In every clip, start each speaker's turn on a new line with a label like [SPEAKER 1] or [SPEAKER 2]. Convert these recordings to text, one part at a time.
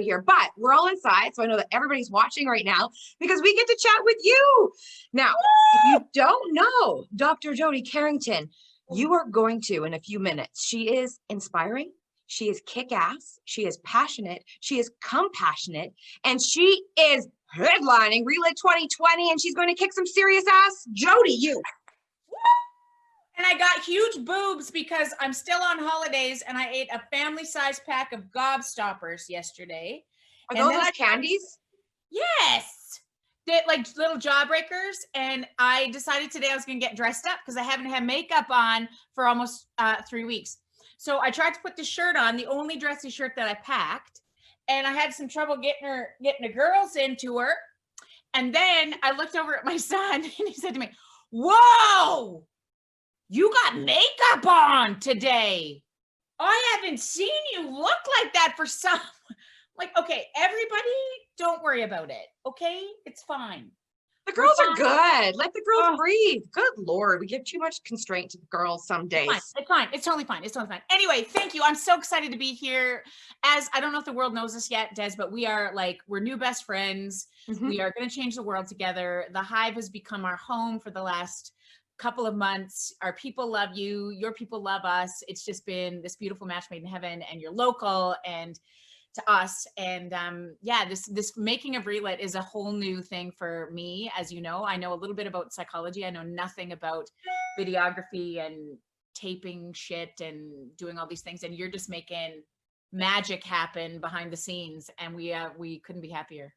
[SPEAKER 1] studio here, but we're all inside. So I know that everybody's watching right now because we get to chat with you. Now, if you don't know Dr. Jody Carrington, you are going to in a few minutes. She is inspiring. She is kick-ass. She is passionate. She is compassionate. And she is headlining RELIT 2020. And she's going to kick some serious ass. Jody, you.
[SPEAKER 2] And I got huge boobs because I'm still on holidays and I ate a family-sized pack of Gobstoppers yesterday.
[SPEAKER 1] Are those candies?
[SPEAKER 2] Yes. They're like little jawbreakers. And I decided today I was going to get dressed up because I haven't had makeup on for almost 3 weeks. So I tried to put the shirt on, the only dressy shirt that I packed. And I had some trouble getting the girls into her. And then I looked over at my son and he said to me, "Whoa! You got makeup on today. I haven't seen you look like that for some." Like, okay, everybody, don't worry about it. Okay, it's fine.
[SPEAKER 1] The girls are good. Let the girls breathe. Good Lord, we give too much constraint to the girls some days.
[SPEAKER 2] It's fine. It's totally fine. It's totally fine. Anyway, thank you. I'm so excited to be here. As I don't know if the world knows this yet, Des, but we're new best friends. Mm-hmm. We are going to change the world together. The Hive has become our home for the last couple of months. Our people love you. Your people love us. It's just been this beautiful match made in heaven, and you're local and to us. And this making of RELIT is a whole new thing for me. As you know, I know a little bit about psychology. I know nothing about videography and taping shit and doing all these things. And you're just making magic happen behind the scenes. And we couldn't be happier.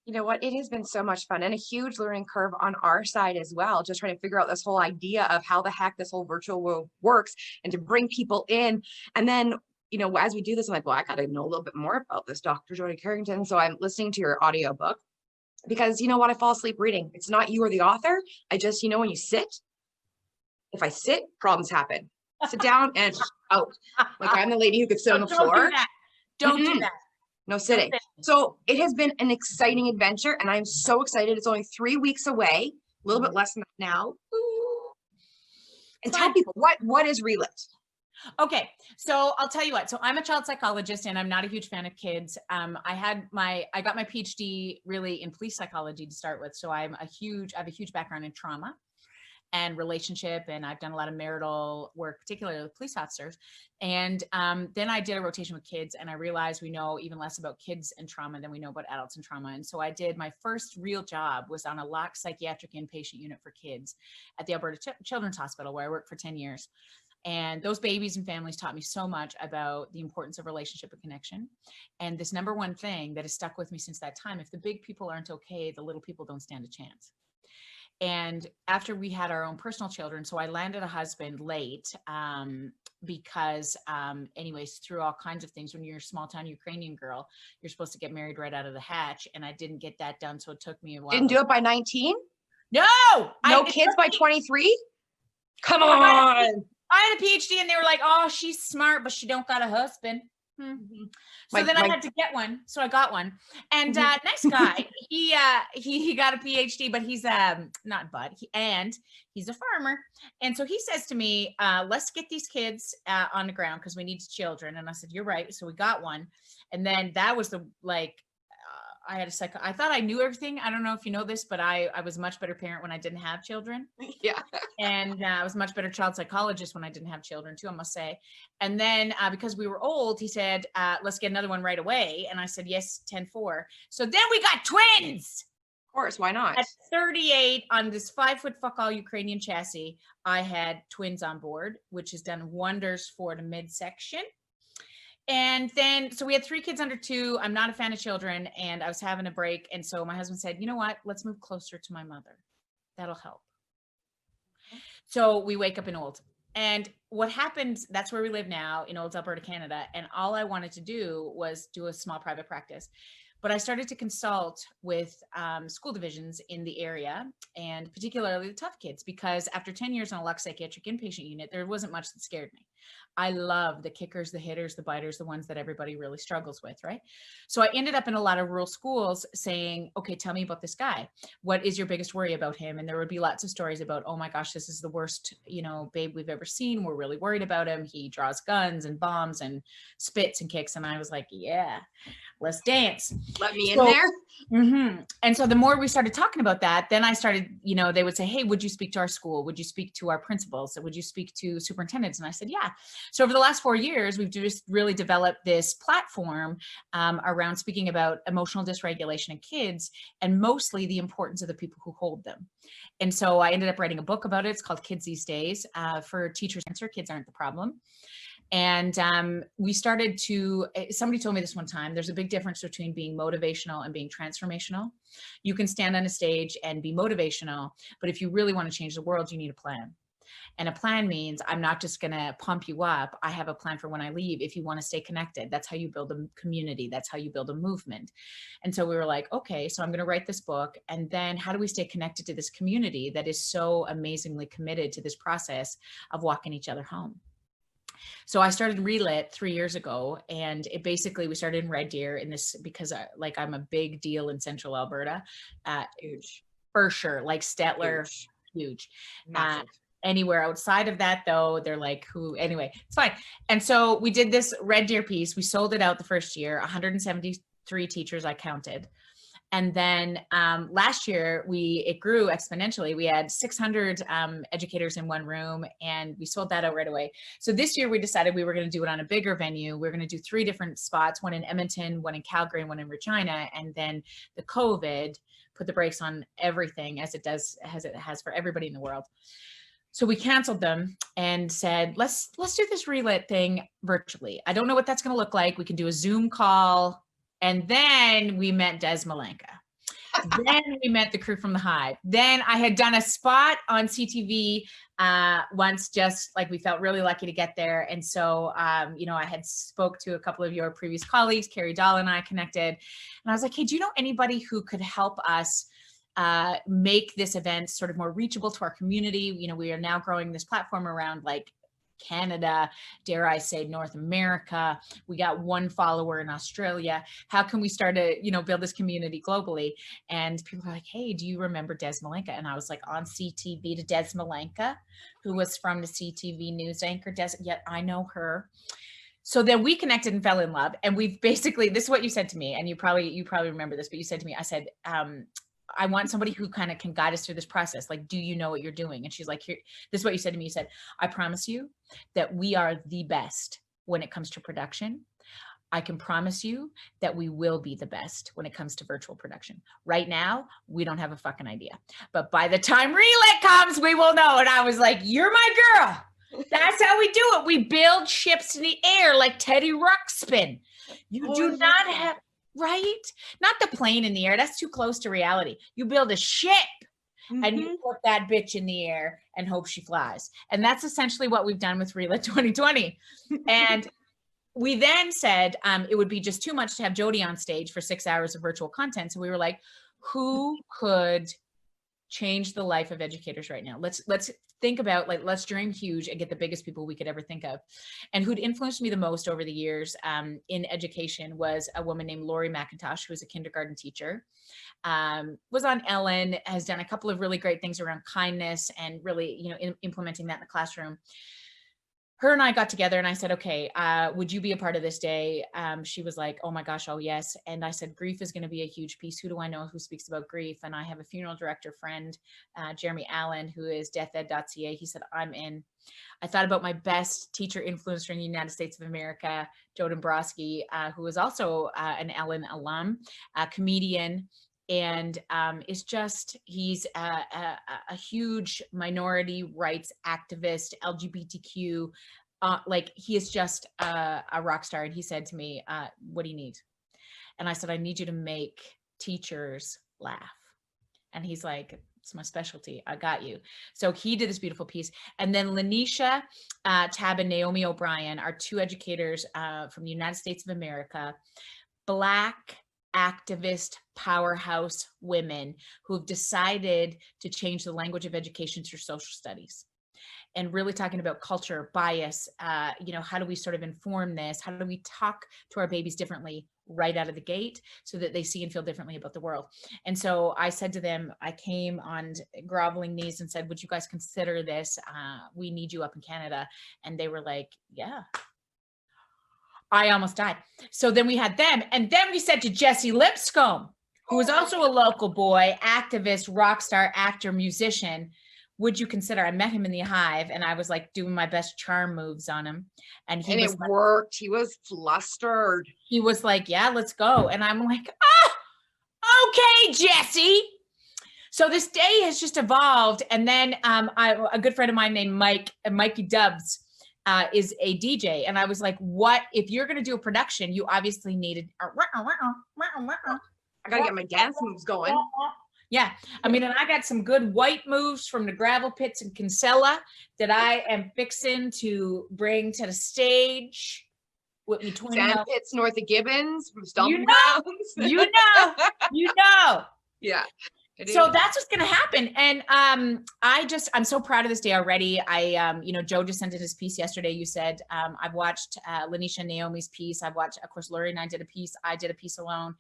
[SPEAKER 1] You know what? It has been so much fun and a huge learning curve on our side as well. Just trying to figure out this whole idea of how the heck this whole virtual world works and to bring people in. And then, you know, as we do this, I'm like, well, I got to know a little bit more about this Dr. Jody Carrington. So I'm listening to your audiobook because you know what? I fall asleep reading. It's not you or the author. I just, you know, when you sit, if I sit, problems happen. Sit down and out. Like I'm the lady who could sit on the floor.
[SPEAKER 2] Don't do that.
[SPEAKER 1] No sitting. So it has been an exciting adventure and I'm so excited. It's only 3 weeks away, a little bit less than that now. And tell people what is RELIT?
[SPEAKER 2] Okay, so I'll tell you what. So I'm a child psychologist and I'm not a huge fan of kids. I got my PhD really in police psychology to start with. So I have a huge background in trauma and relationship, and I've done a lot of marital work, particularly with police officers. And then I did a rotation with kids, and I realized we know even less about kids and trauma than we know about adults and trauma. And so I did my first real job was on a locked psychiatric inpatient unit for kids at the Alberta Children's Hospital, where I worked for 10 years. And those babies and families taught me so much about the importance of relationship and connection. And this number one thing that has stuck with me since that time, if the big people aren't okay, the little people don't stand a chance. And after we had our own personal children, so I landed a husband late because anyways, through all kinds of things, when you're a small town Ukrainian girl, you're supposed to get married right out of the hatch. And I didn't get that done. So it took me a while.
[SPEAKER 1] Didn't do it by 19?
[SPEAKER 2] No.
[SPEAKER 1] No kids by 23? Come on.
[SPEAKER 2] I had a PhD and they were like, "Oh, she's smart, but she don't got a husband." Mm-hmm. So then I had to get one. So I got one. And nice guy. He got a PhD, but he's he's a farmer. And so he says to me, let's get these kids on the ground because we need children. And I said, "You're right." So we got one. And then that was I had I thought I knew everything. I don't know if you know this, but I was a much better parent when I didn't have children.
[SPEAKER 1] Yeah.
[SPEAKER 2] And I was a much better child psychologist when I didn't have children too, I must say. And then because we were old, he said, let's get another one right away. And I said, yes, 10-4. So then we got twins.
[SPEAKER 1] Of course, why not?
[SPEAKER 2] At 38 on this 5-foot fuck all Ukrainian chassis, I had twins on board, which has done wonders for the midsection. And then, so we had 3 kids under 2. I'm not a fan of children and I was having a break. And so my husband said, you know what, let's move closer to my mother. That'll help. So we wake up in Old. And what happened, that's where we live now in Olds, Alberta, Canada. And all I wanted to do was do a small private practice. But I started to consult with school divisions in the area, and particularly the tough kids, because after 10 years on a Lux psychiatric inpatient unit, there wasn't much that scared me. I love the kickers, the hitters, the biters, the ones that everybody really struggles with, right? So I ended up in a lot of rural schools saying, okay, tell me about this guy. What is your biggest worry about him? And there would be lots of stories about, oh my gosh, this is the worst, babe we've ever seen. We're really worried about him. He draws guns and bombs and spits and kicks. And I was like, yeah, let's dance.
[SPEAKER 1] Let me in there.
[SPEAKER 2] And so the more we started talking about that, then I started, they would say, hey, would you speak to our school? Would you speak to our principals? Would you speak to superintendents? And I said, yeah. So over the last 4 years, we've just really developed this platform around speaking about emotional dysregulation in kids, and mostly the importance of the people who hold them. And so I ended up writing a book about it. It's called Kids These Days, for teachers. Answer, kids aren't the problem. And we started to, somebody told me this one time, there's a big difference between being motivational and being transformational. You can stand on a stage and be motivational, but if you really want to change the world, you need a plan. And a plan means I'm not just going to pump you up. I have a plan for when I leave. If you want to stay connected, that's how you build a community. That's how you build a movement. And so we were like, okay, so I'm going to write this book. And then how do we stay connected to this community that is so amazingly committed to this process of walking each other home? So I started RELIT 3 years ago, and it basically, we started in Red Deer in this, because I'm a big deal in central Alberta.
[SPEAKER 1] Huge.
[SPEAKER 2] For sure. Like Stettler, huge.
[SPEAKER 1] Massive.
[SPEAKER 2] Anywhere outside of that, though, they're like, who, anyway, it's fine. And so we did this Red Deer piece. We sold it out the first year, 173 teachers I counted. And then last year, it grew exponentially. We had 600 educators in one room, and we sold that out right away. So this year we decided we were going to do it on a bigger venue. We're going to do 3 different spots, one in Edmonton, one in Calgary, and one in Regina. And then the COVID put the brakes on everything, as it has for everybody in the world. So we canceled them and said, let's do this RELIT thing virtually. I don't know what that's going to look like. We can do a Zoom call. And then we met Des Malenka. Then we met the crew from the Hive. Then I had done a spot on CTV once, just like, we felt really lucky to get there. And so, I had spoke to a couple of your previous colleagues, Carrie Dahl and I connected. And I was like, hey, do you know anybody who could help us make this event sort of more reachable to our community? We are now growing this platform around like Canada, dare I say North America. We got 1 follower in Australia. How can we start to, build this community globally? And people are like, hey, do you remember Des Malenka? And I was like, on CTV to Des Malenka, who was from the CTV news anchor. Yet I know her. So then we connected and fell in love. And we've basically, this is what you said to me, and you probably remember this, but you said to me, I said, I want somebody who kind of can guide us through this process. Like, do you know what you're doing? And she's like, here, this is what you said to me. You said, I promise you that we are the best when it comes to production. I can promise you that we will be the best when it comes to virtual production. Right now, we don't have a fucking idea. But by the time RELIT comes, we will know. And I was like, you're my girl. That's how we do it. We build ships in the air like Teddy Ruxpin. You do not have... Right? Not the plane in the air. That's too close to reality. You build a ship and you put that bitch in the air and hope she flies. And that's essentially what we've done with RELIT 2020. And we then said it would be just too much to have Jody on stage for 6 hours of virtual content. So we were like, who could change the life of educators right now? Let's think about, like, let's dream huge and get the biggest people we could ever think of. And who'd influenced me the most over the years in education was a woman named Lori McIntosh, who was a kindergarten teacher, was on Ellen, has done a couple of really great things around kindness and really, implementing that in the classroom. Her and I got together and I said, okay, would you be a part of this day? She was like, oh my gosh, oh yes. And I said, grief is going to be a huge piece. Who do I know who speaks about grief? And I have a funeral director friend, Jeremy Allen, who is deathed.ca. He said, I'm in. I thought about my best teacher influencer in the United States of America, Joe Dombrowski, who is also an Ellen alum, a comedian. And he's a huge minority rights activist, LGBTQ, like he is just a rock star. And he said to me, what do you need? And I said, I need you to make teachers laugh. And he's like, it's my specialty. I got you. So he did this beautiful piece. And then Lanisha Tab and Naomi O'Brien are 2 educators from the United States of America, Black activist powerhouse women who've decided to change the language of education through social studies, and really talking about culture, bias, how do we sort of inform this? How do we talk to our babies differently right out of the gate so that they see and feel differently about the world? And so I said to them, I came on groveling knees and said, would you guys consider this? We need you up in Canada. And they were like, yeah. I almost died. So then we had them. And then we said to Jesse Lipscomb, who is also a local boy, activist, rock star, actor, musician, would you consider? I met him in the Hive and I was like doing my best charm moves on him. And
[SPEAKER 1] it worked. He was flustered.
[SPEAKER 2] He was like, yeah, let's go. And I'm like, okay, Jesse. So this day has just evolved. And then a good friend of mine named Mikey Dubs, is a DJ. And I was like, what, if you're going to do a production, you obviously needed,
[SPEAKER 1] I got to get my dance moves going.
[SPEAKER 2] Yeah. I mean, and I got some good white moves from the gravel pits in Kinsella that I am fixing to bring to the stage with me twin.
[SPEAKER 1] Sand pits north of Gibbons from Stomping Grounds.
[SPEAKER 2] You know.
[SPEAKER 1] Yeah.
[SPEAKER 2] So that's what's going to happen. And I'm so proud of this day already. Joe just sent in his piece yesterday. You said, I've watched Lanisha and Naomi's piece. I've watched, of course, Lori and I did a piece. I did a piece alone.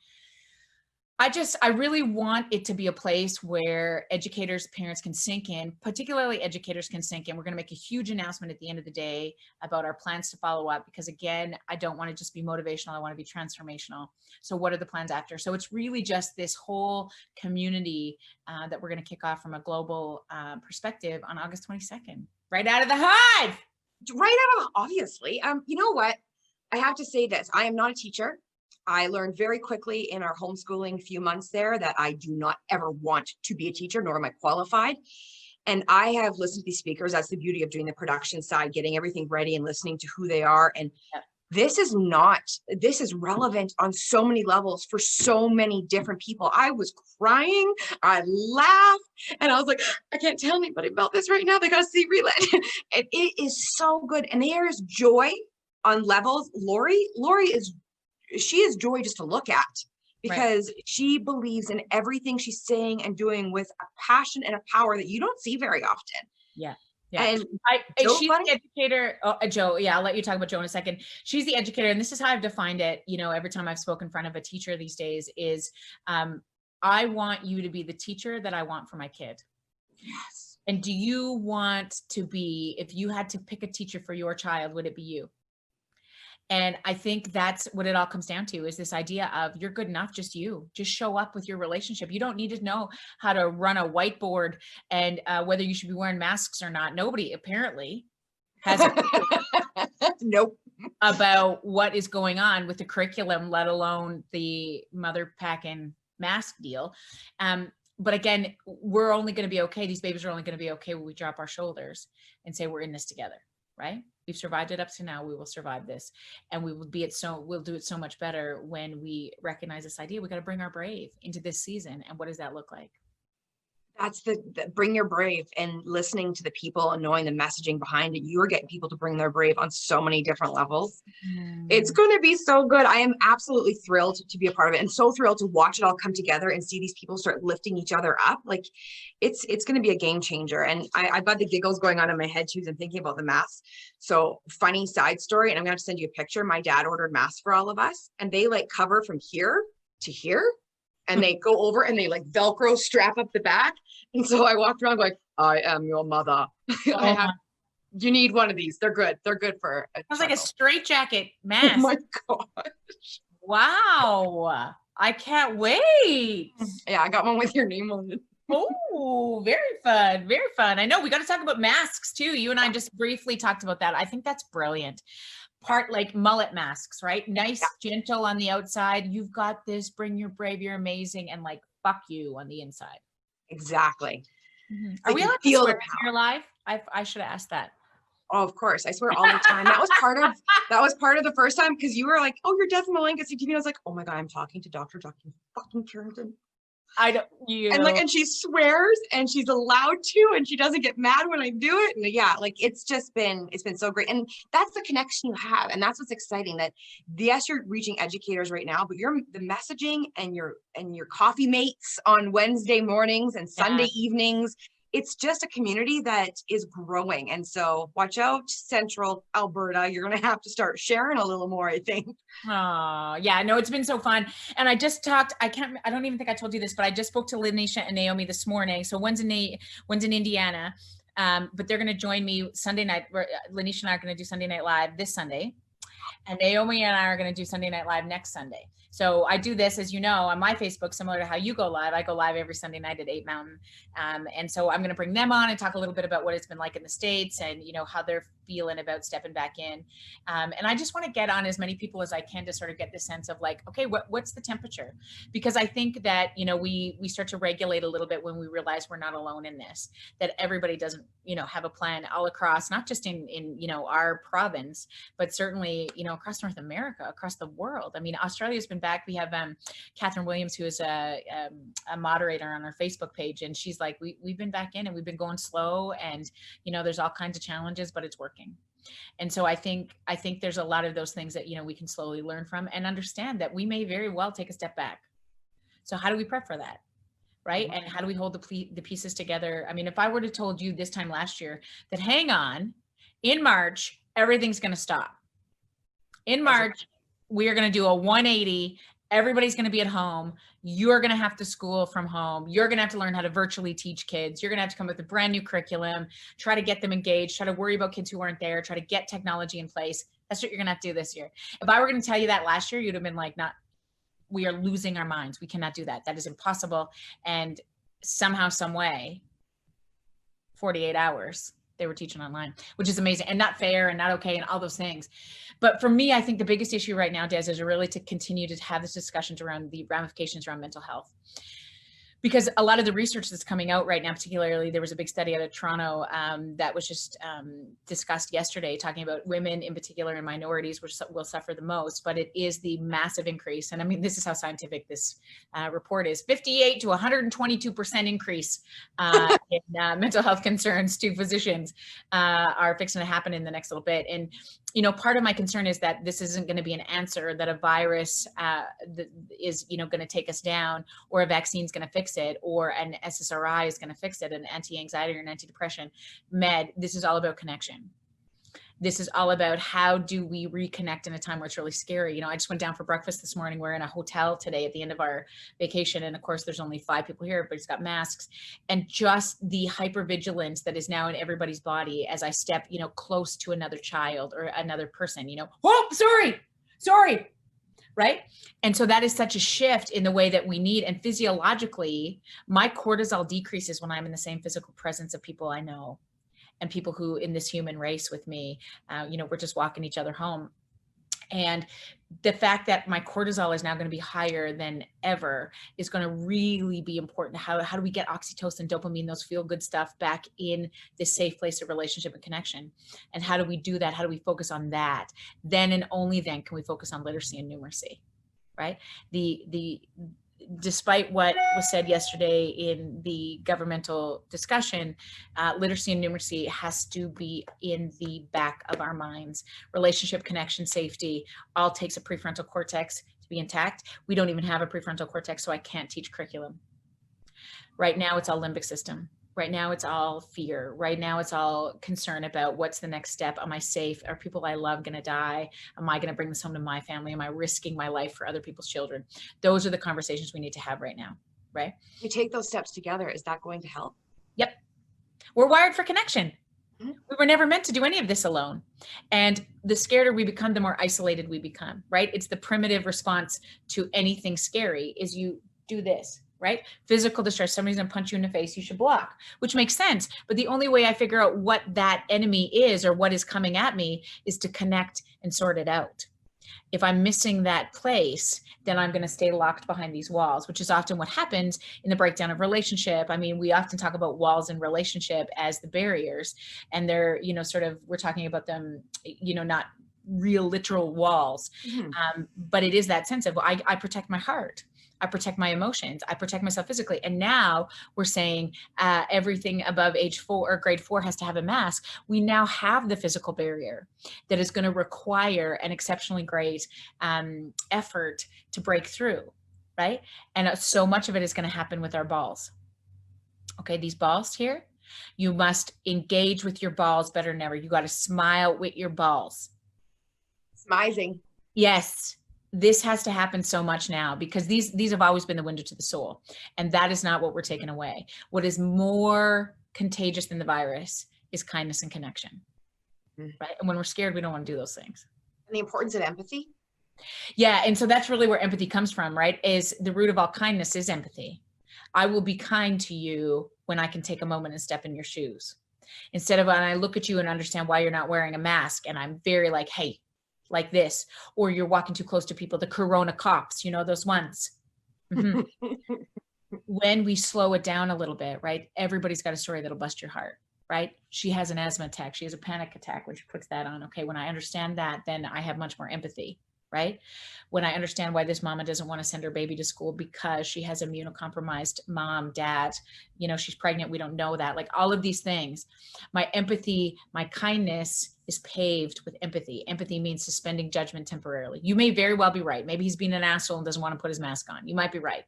[SPEAKER 2] I really want it to be a place where educators, parents can sink in, particularly educators can sink in. We're going to make a huge announcement at the end of the day about our plans to follow up, because again, I don't want to just be motivational. I want to be transformational. So what are the plans after? So it's really just this whole community that we're going to kick off from a global perspective on August 22nd, right out of the Hive.
[SPEAKER 1] Obviously. You know what? I have to say this. I am not a teacher. I learned very quickly in our homeschooling few months there that I do not ever want to be a teacher, nor am I qualified. And I have listened to these speakers. That's the beauty of doing the production side, getting everything ready and listening to who they are. And this is relevant on so many levels for so many different people. I was crying, I laughed, and I was like, I can't tell anybody about this right now. They got to see RELIT. And it is so good. And there is joy on levels. Lori she is joy just to look at, because she believes in everything she's saying and doing with a passion and a power that you don't see very often.
[SPEAKER 2] Yeah.
[SPEAKER 1] And
[SPEAKER 2] she's the educator. Joe, I'll let you talk about Joe in a second. She's the educator. And this is how I've defined it. Every time I've spoken in front of a teacher these days is, I want you to be the teacher that I want for my kid.
[SPEAKER 1] Yes.
[SPEAKER 2] And do you want to be, if you had to pick a teacher for your child, would it be you? And I think that's what it all comes down to, is this idea of you're good enough, just show up with your relationship. You don't need to know how to run a whiteboard and whether you should be wearing masks or not. Nobody apparently has
[SPEAKER 1] nope
[SPEAKER 2] about what is going on with the curriculum, let alone the mother packing mask deal. But again, we're only going to be okay. These babies are only going to be okay when we drop our shoulders and say, we're in this together, right? We've survived it up to now. We will survive this, and we'll do it so much better when we recognize this idea. We got to bring our brave into this season. And what does that look like?
[SPEAKER 1] That's the bring your brave, and listening to the people and knowing the messaging behind it. You are getting people to bring their brave on so many different levels. It's going to be so good. I am absolutely thrilled to be a part of it, and so thrilled to watch it all come together and see these people start lifting each other up. Like it's going to be a game changer. And I've got the giggles going on in my head too, and thinking about the masks. So funny side story, and I'm going to send you a picture. My dad ordered masks for all of us, and they like cover from here to here. And they go over and they like Velcro strap up the back. And so I walked around going, I am your mother. You need one of these. They're good. They're good for a
[SPEAKER 2] Sounds like a straitjacket mask.
[SPEAKER 1] Oh my gosh.
[SPEAKER 2] Wow. I can't wait.
[SPEAKER 1] Yeah, I got one with your name on it.
[SPEAKER 2] Oh, very fun. Very fun. I know we got to talk about masks too. You and I just briefly talked about that. I think that's brilliant. Part like mullet masks, right? Nice, gentle on the outside. You've got this, bring your brave, you're amazing, and like fuck you on the inside.
[SPEAKER 1] Exactly.
[SPEAKER 2] Are we allowed to swear in your life? I should have asked that.
[SPEAKER 1] Oh, of course. I swear all the time. That was part of the first time, because you were like, oh, you're Death Malenka CTV. I was like, oh my God, I'm talking to Dr. fucking Carrington.
[SPEAKER 2] I don't,
[SPEAKER 1] And she swears and she's allowed to, and she doesn't get mad when I do it. And yeah, like it's been so great. And that's the connection you have. And that's what's exciting, that yes, you're reaching educators right now, but you're the messaging and your coffee mates on Wednesday mornings and Sunday evenings. It's just a community that is growing. And so watch out, Central Alberta. You're going to have to start sharing a little more, I think.
[SPEAKER 2] Oh, yeah, no, it's been so fun. And I just talked, I don't even think I told you this, but I just spoke to Lanisha and Naomi this morning. So one's in Indiana, but they're going to join me Sunday night. Lanisha and I are going to do Sunday Night Live this Sunday. And Naomi and I are going to do Sunday Night Live next Sunday. So I do this, as you know, on my Facebook, similar to how you go live. I go live every Sunday night at 8 Mountain. And so I'm going to bring them on and talk a little bit about what it's been like in the States and, you know, how they're feeling about stepping back in. And I just want to get on as many people as I can to sort of get the sense of like, okay, what's the temperature? Because I think that, you know, we start to regulate a little bit when we realize we're not alone in this, that everybody doesn't, you know, have a plan all across, not just in, you know, our province, but certainly, you know, across North America, across the world. I mean, Australia's been back. We have Catherine Williams, who is a moderator on our Facebook page. And she's like, we've been back in and we've been going slow, and, you know, there's all kinds of challenges, but it's working. And so I think there's a lot of those things that, you know, we can slowly learn from and understand that we may very well take a step back. So how do we prep for that? Right. And how do we hold the pieces together? I mean, if I were to told you this time last year that hang on, in March, everything's going to stop. In March, we are going to do a 180. Everybody's going to be at home. You're going to have to school from home. You're going to have to learn how to virtually teach kids. You're going to have to come up with a brand new curriculum, try to get them engaged, try to worry about kids who aren't there, try to get technology in place. That's what you're going to have to do this year. If I were going to tell you that last year, you'd have been like, we are losing our minds. We cannot do that. That is impossible. And somehow, some way, 48 hours, they were teaching online, which is amazing and not fair and not okay and all those things. But for me, I think the biggest issue right now, Des, is really to continue to have this discussion around the ramifications around mental health. Because a lot of the research that's coming out right now, particularly, there was a big study out of Toronto that was just discussed yesterday, talking about women in particular and minorities, which will suffer the most, but it is the massive increase. And I mean, this is how scientific this report is. 58 to 122% increase in mental health concerns to physicians are fixing to happen in the next little bit. And you know, part of my concern is that this isn't going to be an answer, that a virus is, you know, going to take us down, or a vaccine is going to fix it, or an SSRI is going to fix it, an anti-anxiety or an antidepressant med. This is all about connection. This is all about how do we reconnect in a time where it's really scary. You know, I just went down for breakfast this morning. We're in a hotel today at the end of our vacation. And of course, there's only 5 people here, everybody's got masks. And just the hypervigilance that is now in everybody's body as I step, you know, close to another child or another person, you know, oh, sorry. Right. And so that is such a shift in the way that we need. And physiologically, my cortisol decreases when I'm in the same physical presence of people I know. And people who in this human race with me, you know, we're just walking each other home. And the fact that my cortisol is now going to be higher than ever is going to really be important. How do we get oxytocin, dopamine, those feel good stuff back in this safe place of relationship and connection? And how do we do that? How do we focus on that? Then and only then can we focus on literacy and numeracy, right? Despite what was said yesterday in the governmental discussion, literacy and numeracy has to be in the back of our minds. Relationship, connection, safety, all takes a prefrontal cortex to be intact. We don't even have a prefrontal cortex, so I can't teach curriculum. Right now, it's all limbic system. Right now, it's all fear. Right now, it's all concern about what's the next step. Am I safe? Are people I love going to die? Am I going to bring this home to my family? Am I risking my life for other people's children? Those are the conversations we need to have right now, right?
[SPEAKER 1] We take those steps together. Is that going to help?
[SPEAKER 2] Yep. We're wired for connection. Mm-hmm. We were never meant to do any of this alone. And the scarier we become, the more isolated we become, right? It's the primitive response to anything scary is you do this. Right? Physical distress, somebody's gonna punch you in the face, you should block, which makes sense. But the only way I figure out what that enemy is or what is coming at me is to connect and sort it out. If I'm missing that place, then I'm gonna stay locked behind these walls, which is often what happens in the breakdown of relationship. I mean, we often talk about walls in relationship as the barriers, and they're, you know, sort of, we're talking about them, you know, not real literal walls.
[SPEAKER 1] Mm-hmm.
[SPEAKER 2] But it is that sense of, I protect my heart. I protect my emotions. I protect myself physically. And now we're saying everything above age 4 or grade 4 has to have a mask. We now have the physical barrier that is going to require an exceptionally great effort to break through, right? And so much of it is going to happen with our balls. Okay, these balls here, you must engage with your balls better than ever. You got to smile with your balls.
[SPEAKER 1] Smizing.
[SPEAKER 2] Yes. This has to happen so much now because these have always been the window to the soul. And that is not what we're taking away. What is more contagious than the virus is kindness and connection, right? And when we're scared, we don't want to do those things.
[SPEAKER 1] And the importance of empathy.
[SPEAKER 2] Yeah. And so that's really where empathy comes from, right? Is the root of all kindness is empathy. I will be kind to you when I can take a moment and step in your shoes. Instead of when I look at you and understand why you're not wearing a mask and I'm very like, hey, like this, or you're walking too close to people, the corona cops, you know, those ones. Mm-hmm. When we slow it down a little bit, right? Everybody's got a story that'll bust your heart, right? She has an asthma attack. She has a panic attack when she puts that on. Okay. When I understand that, then I have much more empathy, right? When I understand why this mama doesn't want to send her baby to school because she has immunocompromised mom, dad, you know, she's pregnant. We don't know that. Like all of these things, my empathy, my kindness is paved with empathy. Empathy means suspending judgment temporarily. You may very well be right. Maybe he's being an asshole and doesn't want to put his mask on. You might be right.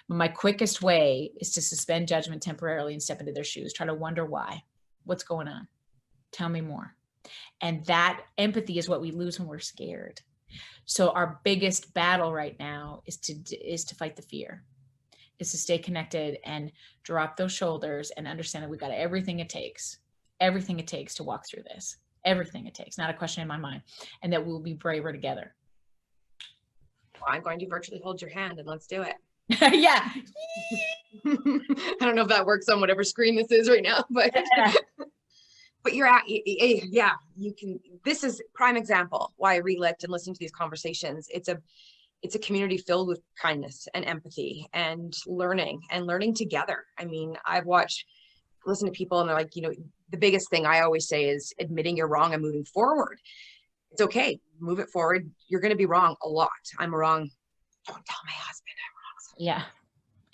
[SPEAKER 2] But my quickest way is to suspend judgment temporarily and step into their shoes. Try to wonder why. What's going on? Tell me more. And that empathy is what we lose when we're scared. So our biggest battle right now is to fight the fear, is to stay connected and drop those shoulders and understand that we've got everything it takes to walk through this. Everything it takes, not a question in my mind, and that we'll be braver together.
[SPEAKER 1] Well, I'm going to virtually hold your hand and let's do it.
[SPEAKER 2] Yeah.
[SPEAKER 1] I don't know if that works on whatever screen this is right now, but you're at, yeah, you can, this is prime example why I RELIT and listening to these conversations. It's a community filled with kindness and empathy and learning together. I mean, I've listened to people and they're like, you know, the biggest thing I always say is admitting you're wrong and moving forward. It's okay. Move it forward. You're going to be wrong a lot. I'm wrong. Don't tell my husband I'm wrong.
[SPEAKER 2] Yeah,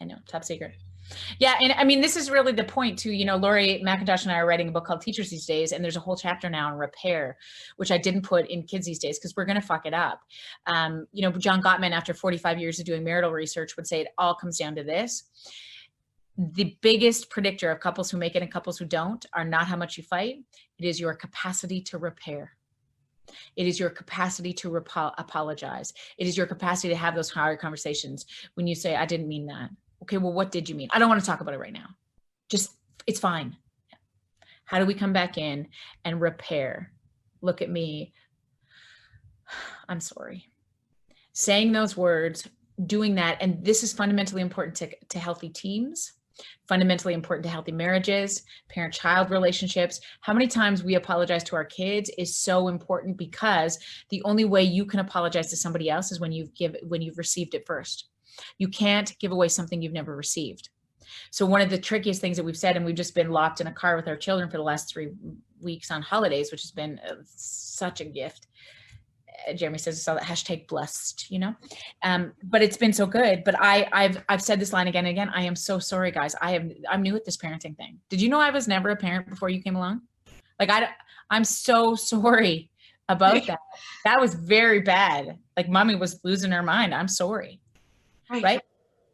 [SPEAKER 2] I know. Top secret. Yeah. And I mean, this is really the point too. You know, Lori McIntosh and I are writing a book called Teachers These Days, and there's a whole chapter now on repair, which I didn't put in Kids These Days because we're going to fuck it up. You know, John Gottman, after 45 years of doing marital research, would say it all comes down to this. The biggest predictor of couples who make it and couples who don't are not how much you fight. It is your capacity to repair. It is your capacity to apologize. It is your capacity to have those hard conversations when you say, I didn't mean that. Okay, well, what did you mean? I don't want to talk about it right now. Just, it's fine. How do we come back in and repair? Look at me. I'm sorry. Saying those words, doing that. And this is fundamentally important to healthy teams, fundamentally important to healthy marriages, parent-child relationships. How many times we apologize to our kids is so important because the only way you can apologize to somebody else is when you've received it first. You can't give away something you've never received. So one of the trickiest things that we've said, and we've just been locked in a car with our children for the last 3 weeks on holidays, which has been such a gift. Jeremy says it's all that hashtag blessed, you know, but it's been so good. But I've said this line again and again. I am so sorry, guys. I'm new at this parenting thing. Did you know I was never a parent before you came along? Like I'm so sorry about that. That was very bad. Like mommy was losing her mind. I'm sorry. Right.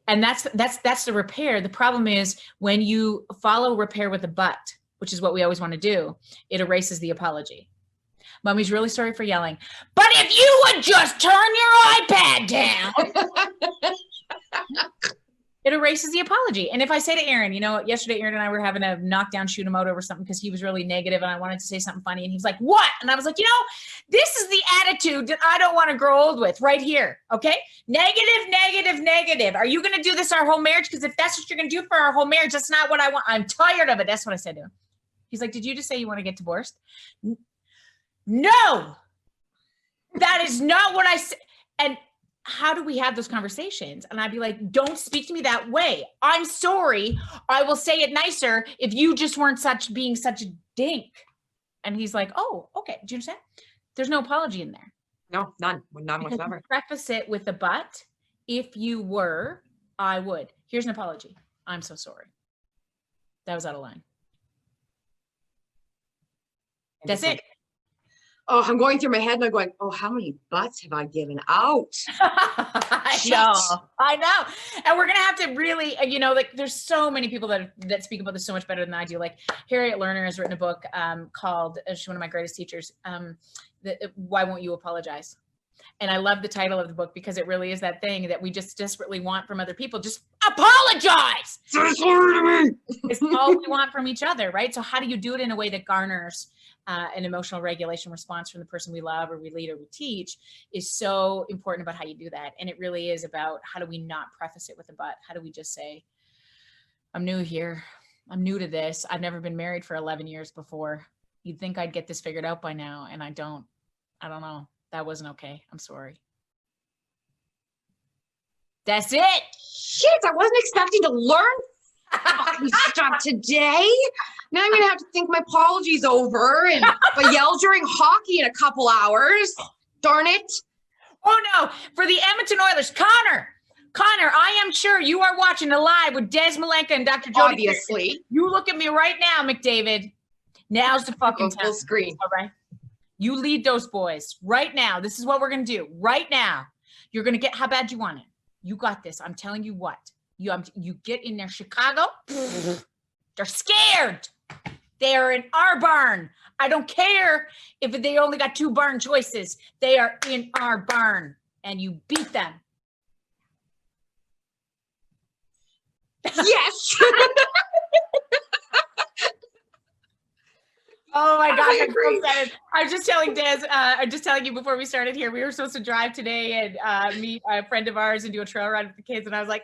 [SPEAKER 2] And that's the repair. The problem is when you follow repair with a but, which is what we always want to do, it erases the apology. Mommy's really sorry for yelling, but if you would just turn your iPad down, it erases the apology. And if I say to Aaron, you know, yesterday Aaron and I were having a knockdown, shoot him out over something because he was really negative and I wanted to say something funny. And he was like, what? And I was like, you know, this is the attitude that I don't want to grow old with right here. Okay. Negative, negative, negative. Are you going to do this our whole marriage? Because if that's what you're going to do for our whole marriage, that's not what I want. I'm tired of it. That's what I said to him. He's like, did you just say you want to get divorced? No, that is not what I said. And how do we have those conversations? And I'd be like, don't speak to me that way. I'm sorry. I will say it nicer if you just weren't being such a dink. And he's like, oh, okay. Do you understand? There's no apology in there.
[SPEAKER 1] No, none whatsoever.
[SPEAKER 2] Preface it with the but. If you were, I would. Here's an apology. I'm so sorry. That was out of line. That's it.
[SPEAKER 1] Oh, I'm going through my head and I'm going, oh, how many butts have I given out?
[SPEAKER 2] I know. And we're going to have to really, like there's so many people that speak about this so much better than I do. Like Harriet Lerner has written a book called, she's one of my greatest teachers, Why Won't You Apologize? And I love the title of the book because it really is that thing that we just desperately want from other people. Just apologize.
[SPEAKER 1] Say sorry to me.
[SPEAKER 2] It's all we want from each other, right? So how do you do it in a way that garners an emotional regulation response from the person we love or we lead or we teach is so important about how you do that. And it really is about how do we not preface it with a but? How do we just say, I'm new here. I'm new to this. I've never been married for 11 years before. You'd think I'd get this figured out by now. And I don't know. That wasn't okay. I'm sorry. That's it.
[SPEAKER 1] Shit, I wasn't expecting to learn stuff today. Now I'm gonna have to think my apologies over and I yell during hockey in a couple hours. Darn it.
[SPEAKER 2] Oh no, for the Edmonton Oilers, Connor, I am sure you are watching the live with Des Malenka and Dr. Jody.
[SPEAKER 1] Obviously.
[SPEAKER 2] You look at me right now, McDavid. Now's the fucking time.
[SPEAKER 1] Full screen.
[SPEAKER 2] All right. You lead those boys right now. This is what we're going to do right now. You're going to get how bad you want it. You got this. I'm telling you what. You get in there, Chicago. They're scared. They are in our barn. I don't care if they only got 2 barn choices. They are in our barn, and you beat them.
[SPEAKER 1] Yes.
[SPEAKER 2] Oh my gosh, I'm so excited. I was just telling Des, I'm just telling you before we started here, we were supposed to drive today and meet a friend of ours and do a trail ride with the kids. And I was like,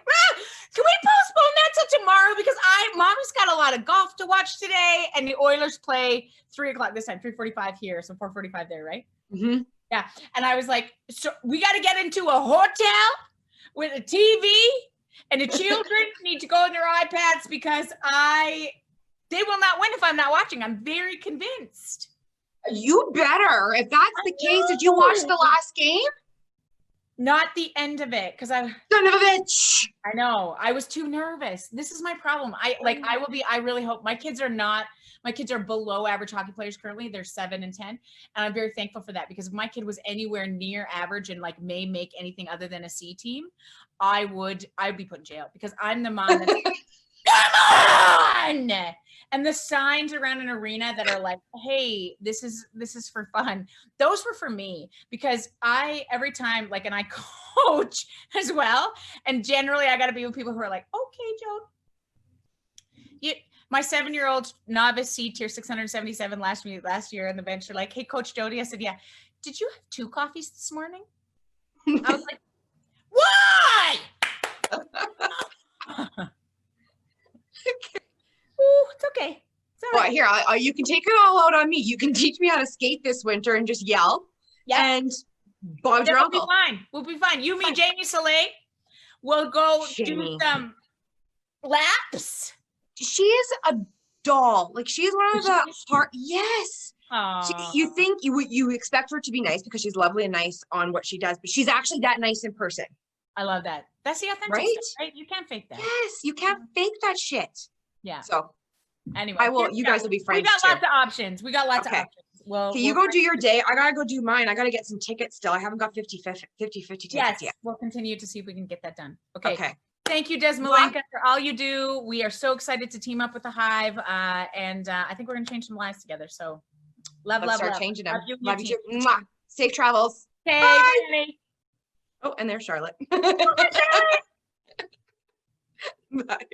[SPEAKER 2] can we postpone that till tomorrow? Because Mommy's got a lot of golf to watch today. And the Oilers play 3:00 this time, 3:45 here. So 4:45 there, right?
[SPEAKER 1] Mm-hmm.
[SPEAKER 2] Yeah. And I was like, so we got to get into a hotel with a TV and the children need to go on their iPads because they will not win if I'm not watching. I'm very convinced.
[SPEAKER 1] You better. If that's the case, did you watch the last game?
[SPEAKER 2] Not the end of it, because
[SPEAKER 1] Son of a bitch.
[SPEAKER 2] I know. I was too nervous. This is my problem. I really hope my kids are below average hockey players currently. They're 7 and 10. And I'm very thankful for that because if my kid was anywhere near average and like may make anything other than a C team, I'd be put in jail because I'm the mom that's come on! And the signs around an arena that are like, hey, this is for fun. Those were for me because every time, like, and I coach as well. And generally I got to be with people who are like, okay, Joe. My 7-year-old novice C tier 677 last year on the bench are like, hey, Coach Jody. I said, yeah. Did you have 2 coffees this morning? I was like, why? Ooh, it's okay. It's all right.
[SPEAKER 1] Well, here, you can take it all out on me. You can teach me how to skate this winter and just yell.
[SPEAKER 2] Yeah.
[SPEAKER 1] And Bob's your uncle.
[SPEAKER 2] We'll be fine. You, me, Jamie Soleil. We'll go do some laps.
[SPEAKER 1] She is a doll. Like she's one of the heart. Yes. You think you expect her to be nice because she's lovely and nice on what she does, but she's actually that nice in person.
[SPEAKER 2] I love that. That's the authentic stuff, right? You can't fake that.
[SPEAKER 1] Yes, you can't fake that shit.
[SPEAKER 2] Yeah.
[SPEAKER 1] So
[SPEAKER 2] anyway,
[SPEAKER 1] you guys will be friends.
[SPEAKER 2] We got lots of options. We got lots of options. Well,
[SPEAKER 1] you go do your day. I gotta go do mine. I gotta get some tickets still. I haven't got 50-50 tickets yet.
[SPEAKER 2] We'll continue to see if we can get that done. Okay. Thank you, Des Malenka, for all you do. We are so excited to team up with the Hive, and I think we're gonna change some lives together. So, love.
[SPEAKER 1] Changing them. Love you too. Mwah. Safe travels.
[SPEAKER 2] Okay.
[SPEAKER 1] Bye. Oh, and there's Charlotte. Bye.